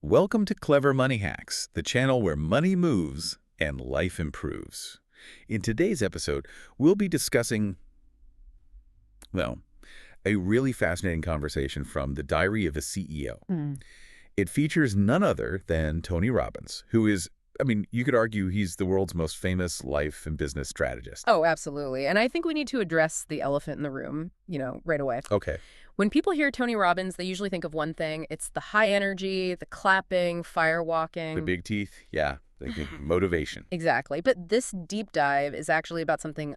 Welcome to Clever Money Hacks, the channel where money moves and life improves. In today's episode, we'll be discussing, well, a really fascinating conversation from The Diary of a CEO. It features none other than Tony Robbins, who is, you could argue he's the world's most famous life and business strategist. Oh, absolutely. And I think we need to address the elephant in the room, right away. Okay. When people hear Tony Robbins, they usually think of one thing. It's the high energy, the clapping, fire walking. The big teeth, yeah. Motivation. Exactly. But this deep dive is actually about something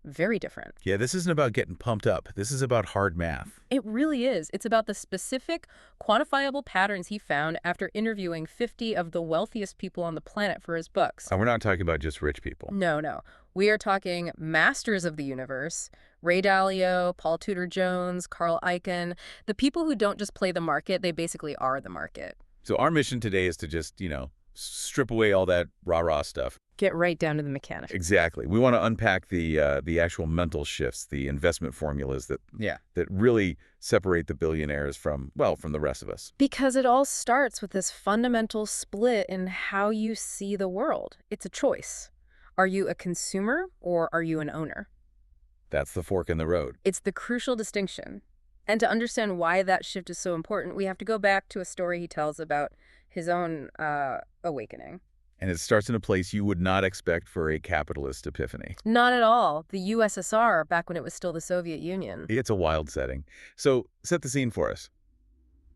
very different. Yeah, this isn't about getting pumped up. This is about hard math. It really is. It's about the specific, quantifiable patterns he found after interviewing 50 of the wealthiest people on the planet for his books. And we're not talking about just rich people. No. We are talking masters of the universe, Ray Dalio, Paul Tudor Jones, Carl Icahn, the people who don't just play the market, they basically are the market. So our mission today is to just, strip away all that rah-rah stuff. Get right down to the mechanics. Exactly. We want to unpack the actual mental shifts, the investment formulas that really separate the billionaires from the rest of us. Because it all starts with this fundamental split in how you see the world. It's a choice. Are you a consumer or are you an owner? That's the fork in the road. It's the crucial distinction. And to understand why that shift is so important, we have to go back to a story he tells about his own awakening. And it starts in a place you would not expect for a capitalist epiphany. Not at all. The USSR, back when it was still the Soviet Union. It's a wild setting. So set the scene for us.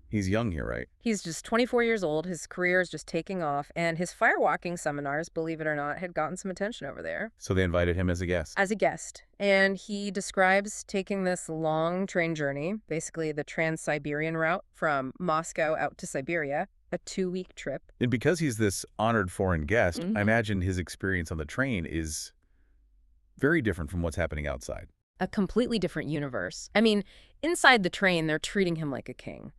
He's young here, right? He's just 24 years old. His career is just taking off. And his firewalking seminars, believe it or not, had gotten some attention over there. So they invited him as a guest. As a guest. And he describes taking this long train journey, basically the Trans-Siberian route from Moscow out to Siberia, a 2-week trip. And because he's this honored foreign guest, I imagine his experience on the train is very different from what's happening outside. A completely different universe. Inside the train, they're treating him like a king.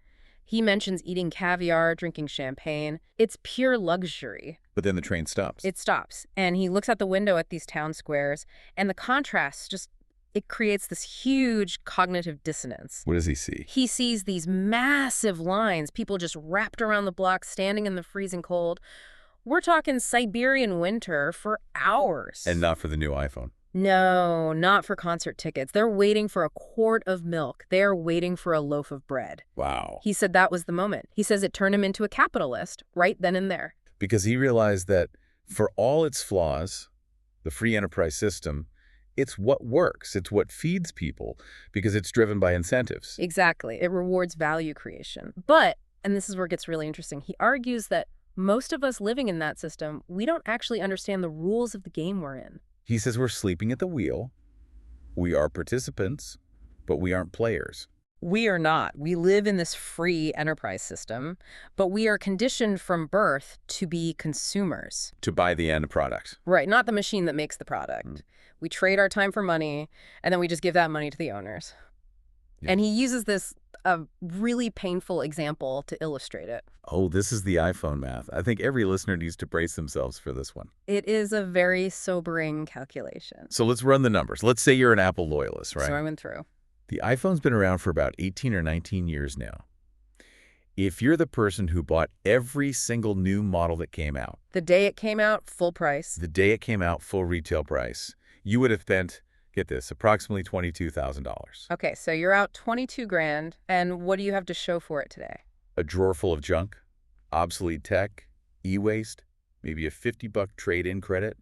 He mentions eating caviar, drinking champagne. It's pure luxury. But then the train stops. It stops. And he looks out the window at these town squares, and the contrast it creates this huge cognitive dissonance. What does he see? He sees these massive lines, people just wrapped around the block, standing in the freezing cold. We're talking Siberian winter for hours. And not for the new iPhone. No, not for concert tickets. They're waiting for a quart of milk. They're waiting for a loaf of bread. Wow. He said that was the moment. He says it turned him into a capitalist right then and there. Because he realized that for all its flaws, the free enterprise system, it's what works. It's what feeds people because it's driven by incentives. Exactly. It rewards value creation. But, and this is where it gets really interesting, he argues that most of us living in that system, we don't actually understand the rules of the game we're in. He says we're sleeping at the wheel. We are participants, but we aren't players. We are not. We live in this free enterprise system, but we are conditioned from birth to be consumers. To buy the end product. Right, not the machine that makes the product. We trade our time for money, and then we just give that money to the owners. Yeah. And he uses this really painful example to illustrate it. Oh, this is the iPhone math. I think every listener needs to brace themselves for this one. It is a very sobering calculation. So let's run the numbers. Let's say you're an Apple loyalist, right? So I went through. The iPhone's been around for about 18 or 19 years now. If you're the person who bought every single new model that came out. The day it came out, full price. The day it came out, full retail price. You would have spent, get this, approximately $22,000. Okay, so you're out 22 grand, and what do you have to show for it today? A drawer full of junk, obsolete tech, e-waste, maybe a $50 trade-in credit.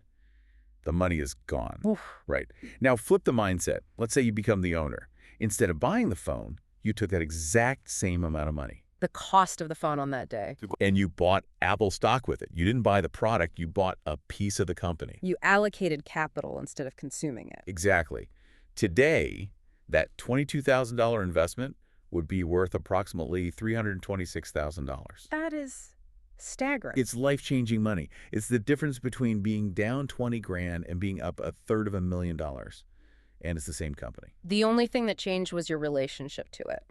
The money is gone. Oof. Right. Now flip the mindset. Let's say you become the owner. Instead of buying the phone, you took that exact same amount of money. The cost of the phone on that day. And you bought Apple stock with it. You didn't buy the product, you bought a piece of the company. You allocated capital instead of consuming it. Exactly. Today, that $22,000 investment would be worth approximately $326,000. That is staggering. It's life-changing money. It's the difference between being down 20 grand and being up $250,000. And it's the same company. The only thing that changed was your relationship to it.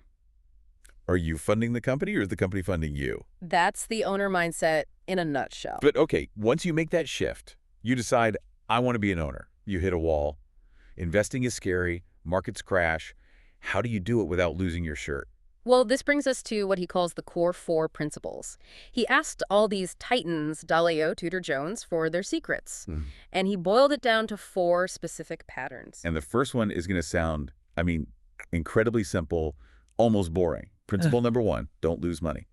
Are you funding the company or is the company funding you? That's the owner mindset in a nutshell. But okay, once you make that shift, you decide, I want to be an owner. You hit a wall. Investing is scary. Markets crash. How do you do it without losing your shirt? Well, this brings us to what he calls the core four principles. He asked all these titans, Dalio, Tudor Jones, for their secrets. Mhm. And he boiled it down to four specific patterns. And the first one is going to sound, incredibly simple, almost boring. Principle number one, don't lose money.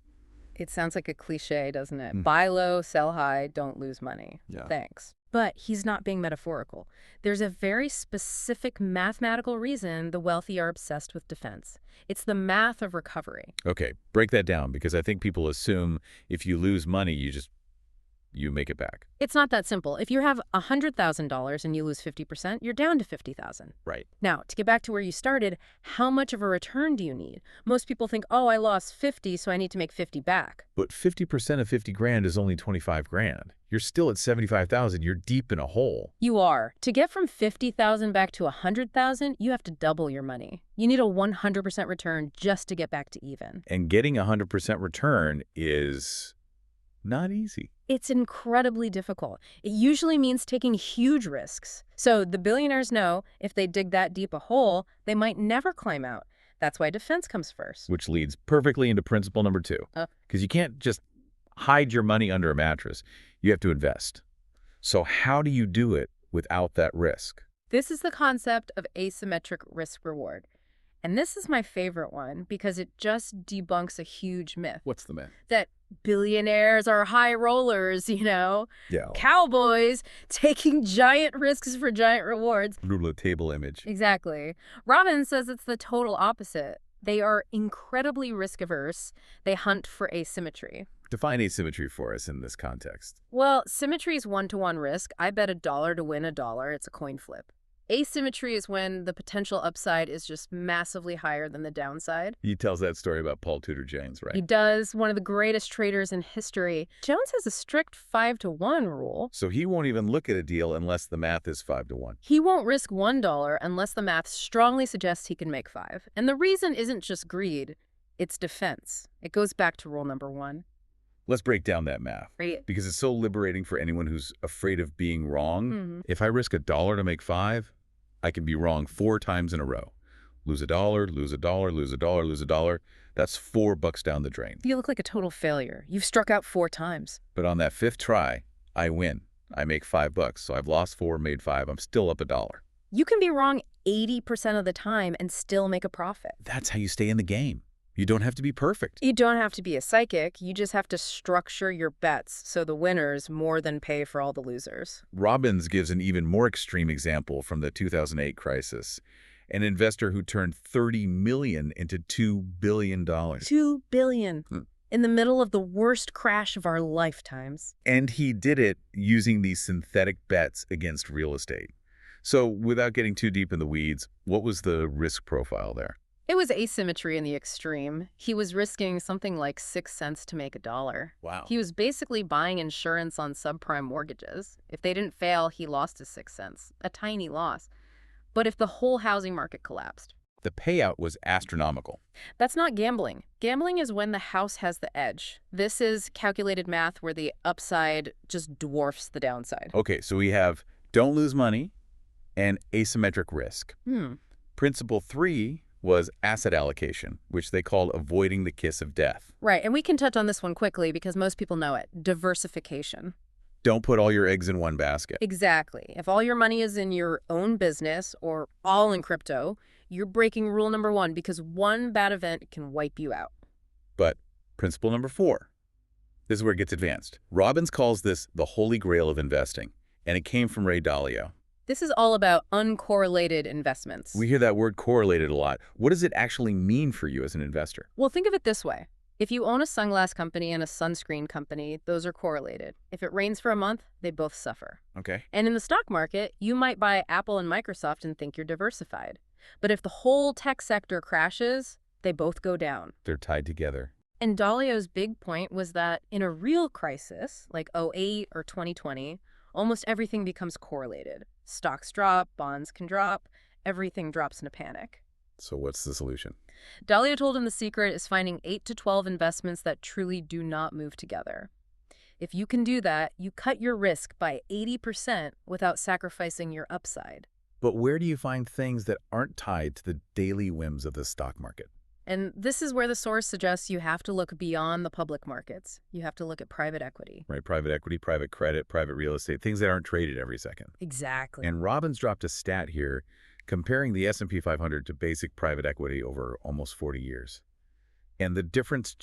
It sounds like a cliche, doesn't it? Mm. Buy low, sell high, don't lose money. Yeah. Thanks. But he's not being metaphorical. There's a very specific mathematical reason the wealthy are obsessed with defense. It's the math of recovery. Okay, break that down, because I think people assume if you lose money, you make it back. It's not that simple. If you have $100,000 and you lose 50%, you're down to $50,000. Right. Now, to get back to where you started, how much of a return do you need? Most people think, oh, I lost 50, so I need to make 50 back. But 50% of 50 grand is only 25 grand. You're still at 75,000. You're deep in a hole. You are. To get from 50,000 back to 100,000, you have to double your money. You need a 100% return just to get back to even. And getting 100% return is not easy. It's incredibly difficult. It usually means taking huge risks. So the billionaires know if they dig that deep a hole, they might never climb out. That's why defense comes first. Which leads perfectly into principle number two. Because you can't just hide your money under a mattress. You have to invest. So how do you do it without that risk? This is the concept of asymmetric risk-reward. And this is my favorite one because it just debunks a huge myth. What's the myth? That billionaires are high rollers, Yeah. Cowboys taking giant risks for giant rewards. Little table image. Exactly. Robbins says it's the total opposite. They are incredibly risk-averse. They hunt for asymmetry. Define asymmetry for us in this context. Well, symmetry is one-to-one risk. I bet $1 to win $1. It's a coin flip. Asymmetry is when the potential upside is just massively higher than the downside. He tells that story about Paul Tudor Jones, right? He does, one of the greatest traders in history. Jones has a strict 5-to-1 rule. So he won't even look at a deal unless the math is 5-to-1. He won't risk $1 unless the math strongly suggests he can make 5. And the reason isn't just greed, it's defense. It goes back to rule number 1. Let's break down that math. Right. Because it's so liberating for anyone who's afraid of being wrong. Mm-hmm. If I risk $1 to make 5, I can be wrong 4 times in a row. Lose $1, lose $1, lose $1, lose $1. That's $4 down the drain. You look like a total failure. You've struck out 4 times. But on that 5th try, I win. I make $5. So I've lost 4, made 5. I'm still up $1. You can be wrong 80% of the time and still make a profit. That's how you stay in the game. You don't have to be perfect. You don't have to be a psychic. You just have to structure your bets so the winners more than pay for all the losers. Robbins gives an even more extreme example from the 2008 crisis. An investor who turned $30 million into $2 billion. $2 billion. In the middle of the worst crash of our lifetimes. And he did it using these synthetic bets against real estate. So without getting too deep in the weeds, what was the risk profile there? It was asymmetry in the extreme. He was risking something like 6 cents to make $1. Wow. He was basically buying insurance on subprime mortgages. If they didn't fail, he lost his 6 cents. A tiny loss. But if the whole housing market collapsed? The payout was astronomical. That's not gambling. Gambling is when the house has the edge. This is calculated math where the upside just dwarfs the downside. Okay, so we have don't lose money and asymmetric risk. Principle 3 was asset allocation, which they called avoiding the kiss of death. Right, and we can touch on this one quickly because most people know it. Diversification. Don't put all your eggs in one basket. Exactly. If all your money is in your own business or all in crypto, you're breaking rule number 1 because one bad event can wipe you out. But principle number 4, this is where it gets advanced. Robbins calls this the holy grail of investing, and it came from Ray Dalio. This is all about uncorrelated investments. We hear that word correlated a lot. What does it actually mean for you as an investor? Well, think of it this way. If you own a sunglass company and a sunscreen company, those are correlated. If it rains for a month, they both suffer. Okay. And in the stock market, you might buy Apple and Microsoft and think you're diversified. But if the whole tech sector crashes, they both go down. They're tied together. And Dalio's big point was that in a real crisis, like '08 or 2020, almost everything becomes correlated. Stocks drop, bonds can drop, everything drops in a panic. So what's the solution? Dalio told him the secret is finding 8 to 12 investments that truly do not move together. If you can do that, you cut your risk by 80% without sacrificing your upside. But where do you find things that aren't tied to the daily whims of the stock market? And this is where the source suggests you have to look beyond the public markets. You have to look at private equity. Right, private equity, private credit, private real estate, things that aren't traded every second. Exactly. And Robbins dropped a stat here comparing the S&P 500 to basic private equity over almost 40 years. And the difference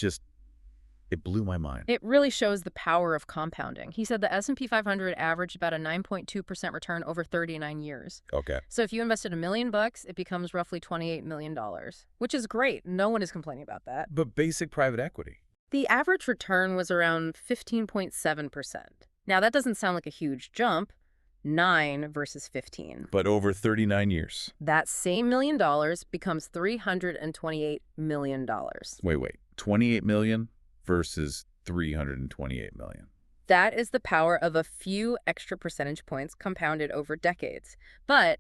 it blew my mind. It really shows the power of compounding. He said the S&P 500 averaged about a 9.2% return over 39 years. Okay. So if you invested $1 million, it becomes roughly $28 million, which is great. No one is complaining about that. But basic private equity. The average return was around 15.7%. Now, that doesn't sound like a huge jump, 9 versus 15. But over 39 years. That same $1 million becomes $328 million. Wait. 28 million versus 328 million. That is the power of a few extra percentage points compounded over decades. But,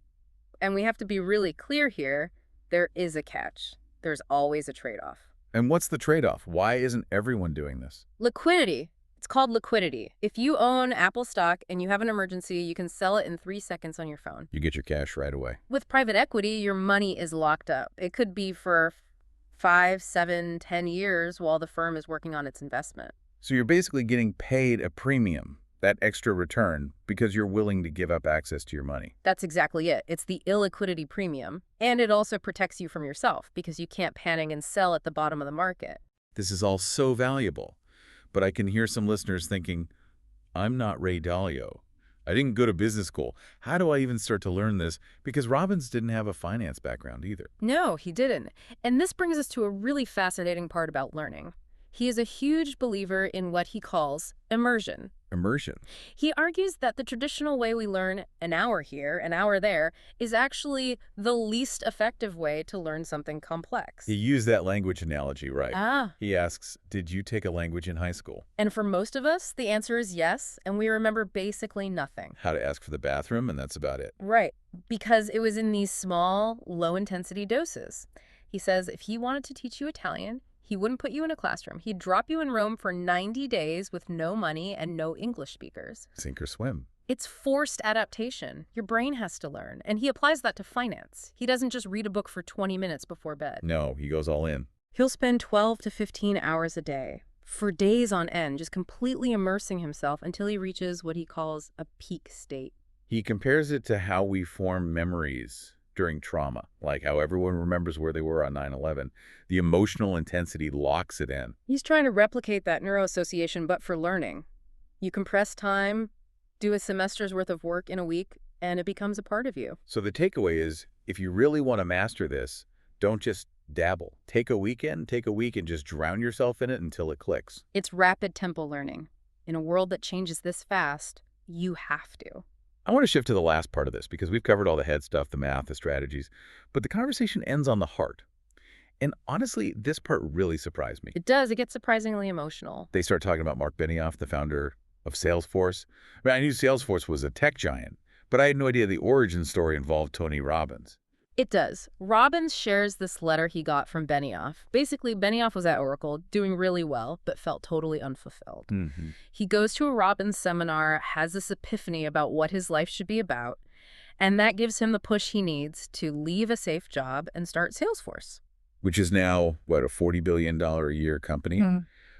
and we have to be really clear here, there is a catch. There's always a trade-off. And what's the trade-off? Why isn't everyone doing this? Liquidity. It's called liquidity. If you own Apple stock and you have an emergency, you can sell it in 3 seconds on your phone. You get your cash right away. With private equity, your money is locked up. It could be for 5, 7, 10 years while the firm is working on its investment. So you're basically getting paid a premium, that extra return, because you're willing to give up access to your money. That's exactly it. It's the illiquidity premium. And it also protects you from yourself because you can't panic and sell at the bottom of the market. This is all so valuable. But I can hear some listeners thinking, I'm not Ray Dalio. I didn't go to business school. How do I even start to learn this? Because Robbins didn't have a finance background either. No, he didn't. And this brings us to a really fascinating part about learning. He is a huge believer in what he calls immersion. Immersion. He argues that the traditional way we learn an hour here, an hour there, is actually the least effective way to learn something complex. He used that language analogy, right? Ah. He asks, did you take a language in high school? And for most of us, the answer is yes, and we remember basically nothing. How to ask for the bathroom, and that's about it. Right, because it was in these small, low-intensity doses. He says if he wanted to teach you Italian, he wouldn't put you in a classroom. He'd drop you in Rome for 90 days with no money and no English speakers. Sink or swim. It's forced adaptation. Your brain has to learn. And he applies that to finance. He doesn't just read a book for 20 minutes before bed. No, he goes all in. He'll spend 12 to 15 hours a day, for days on end, just completely immersing himself until he reaches what he calls a peak state. He compares it to how we form memories during trauma, like how everyone remembers where they were on 9/11. The emotional intensity locks it in. He's trying to replicate that neuroassociation, but for learning. You compress time, do a semester's worth of work in a week, and it becomes a part of you. So the takeaway is, if you really want to master this, don't just dabble. Take a weekend, take a week, and just drown yourself in it until it clicks. It's rapid tempo learning. In a world that changes this fast, you have to. I want to shift to the last part of this because we've covered all the head stuff, the math, the strategies, but the conversation ends on the heart. And honestly, this part really surprised me. It does. It gets surprisingly emotional. They start talking about Mark Benioff, the founder of Salesforce. I mean, I knew Salesforce was a tech giant, but I had no idea the origin story involved Tony Robbins. It does. Robbins shares this letter he got from Benioff. Basically, Benioff was at Oracle, doing really well, but felt totally unfulfilled. He goes to a Robbins seminar, has this epiphany about what his life should be about, and that gives him the push he needs to leave a safe job and start Salesforce. Which is now, what, a $40 billion a year company?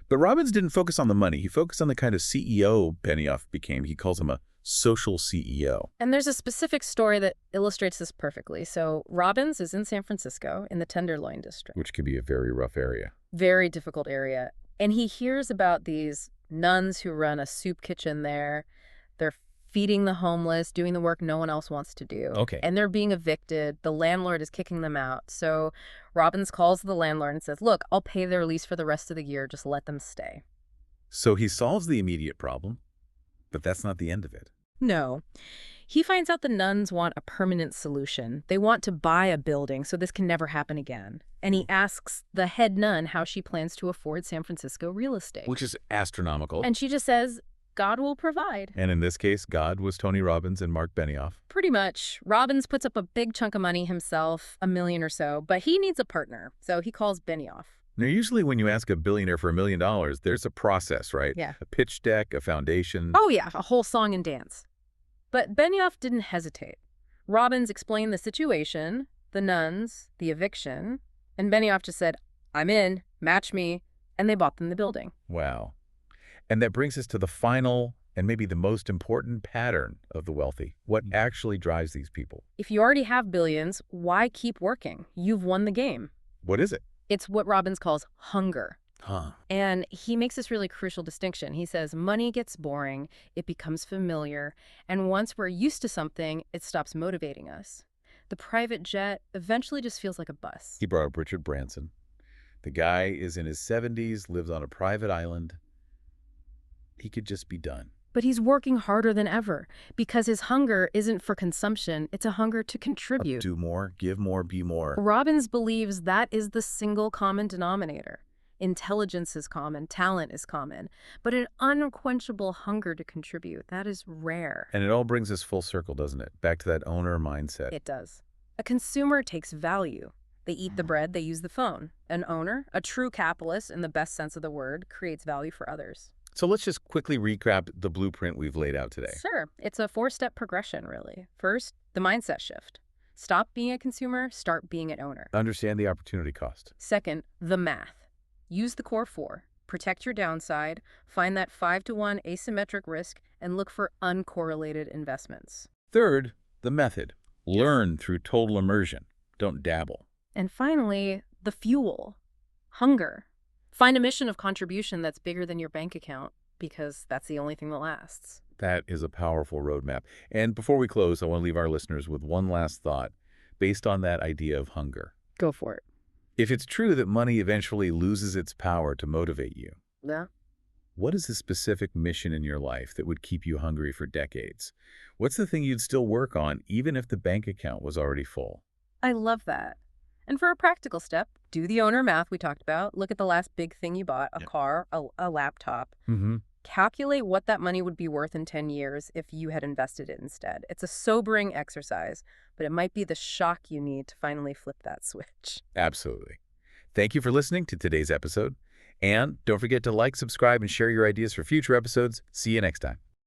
But Robbins didn't focus on the money. He focused on the kind of CEO Benioff became. He calls him a social CEO. And there's a specific story that illustrates this perfectly. So Robbins is in San Francisco in the Tenderloin district. Which could be a very rough area. Very difficult area. And he hears about these nuns who run a soup kitchen there. They're feeding the homeless, doing the work no one else wants to do. Okay. And they're being evicted. The landlord is kicking them out. So Robbins calls the landlord and says, look, I'll pay their lease for the rest of the year. Just let them stay. So he solves the immediate problem, but that's not the end of it. No. He finds out the nuns want a permanent solution. They want to buy a building so this can never happen again. And he asks the head nun how she plans to afford San Francisco real estate. Which is astronomical. And she just says, God will provide. And in this case, God was Tony Robbins and Mark Benioff. Pretty much. Robbins puts up a big chunk of money himself, $1 million or so, but he needs a partner. So he calls Benioff. Now, usually when you ask a billionaire for $1 million, there's a process, right? Yeah. A pitch deck, a foundation. Oh, yeah, a whole song and dance. But Benioff didn't hesitate. Robbins explained the situation, the nuns, the eviction, and Benioff just said, I'm in, match me, and they bought them the building. Wow. And that brings us to the final and maybe the most important pattern of the wealthy. What actually drives these people? If you already have billions, why keep working? You've won the game. What is it? It's what Robbins calls hunger. Huh. And he makes this really crucial distinction. He says money gets boring, it becomes familiar, and once we're used to something, it stops motivating us. The private jet eventually just feels like a bus. He brought up Richard Branson. The guy is in his 70s, lives on a private island. He could just be done. But he's working harder than ever because his hunger isn't for consumption, it's a hunger to contribute. Do more, give more, be more. Robbins believes that is the single common denominator. Intelligence is common, talent is common, but an unquenchable hunger to contribute, that is rare. And it all brings us full circle, doesn't it? Back to that owner mindset. It does. A consumer takes value. They eat the bread, they use the phone. An owner, a true capitalist in the best sense of the word, creates value for others. So let's just quickly recap the blueprint we've laid out today. Sure. It's a four-step progression, really. First, the mindset shift. Stop being a consumer, start being an owner. Understand the opportunity cost. Second, the math. Use the core four. Protect your downside, find that 5-to-1 asymmetric risk, and look for uncorrelated investments. Third, the method. Learn through total immersion. Don't dabble. And finally, the fuel. Hunger. Find a mission of contribution that's bigger than your bank account, because that's the only thing that lasts. That is a powerful roadmap. And before we close, I want to leave our listeners with one last thought based on that idea of hunger. Go for it. If it's true that money eventually loses its power to motivate you, Yeah. what is the specific mission in your life that would keep you hungry for decades? What's the thing you'd still work on even if the bank account was already full? I love that. And for a practical step, do the owner math we talked about. Look at the last big thing you bought, a car, a laptop. Mm-hmm. Calculate what that money would be worth in 10 years if you had invested it instead. It's a sobering exercise, but it might be the shock you need to finally flip that switch. Absolutely. Thank you for listening to today's episode. And don't forget to like, subscribe, and share your ideas for future episodes. See you next time.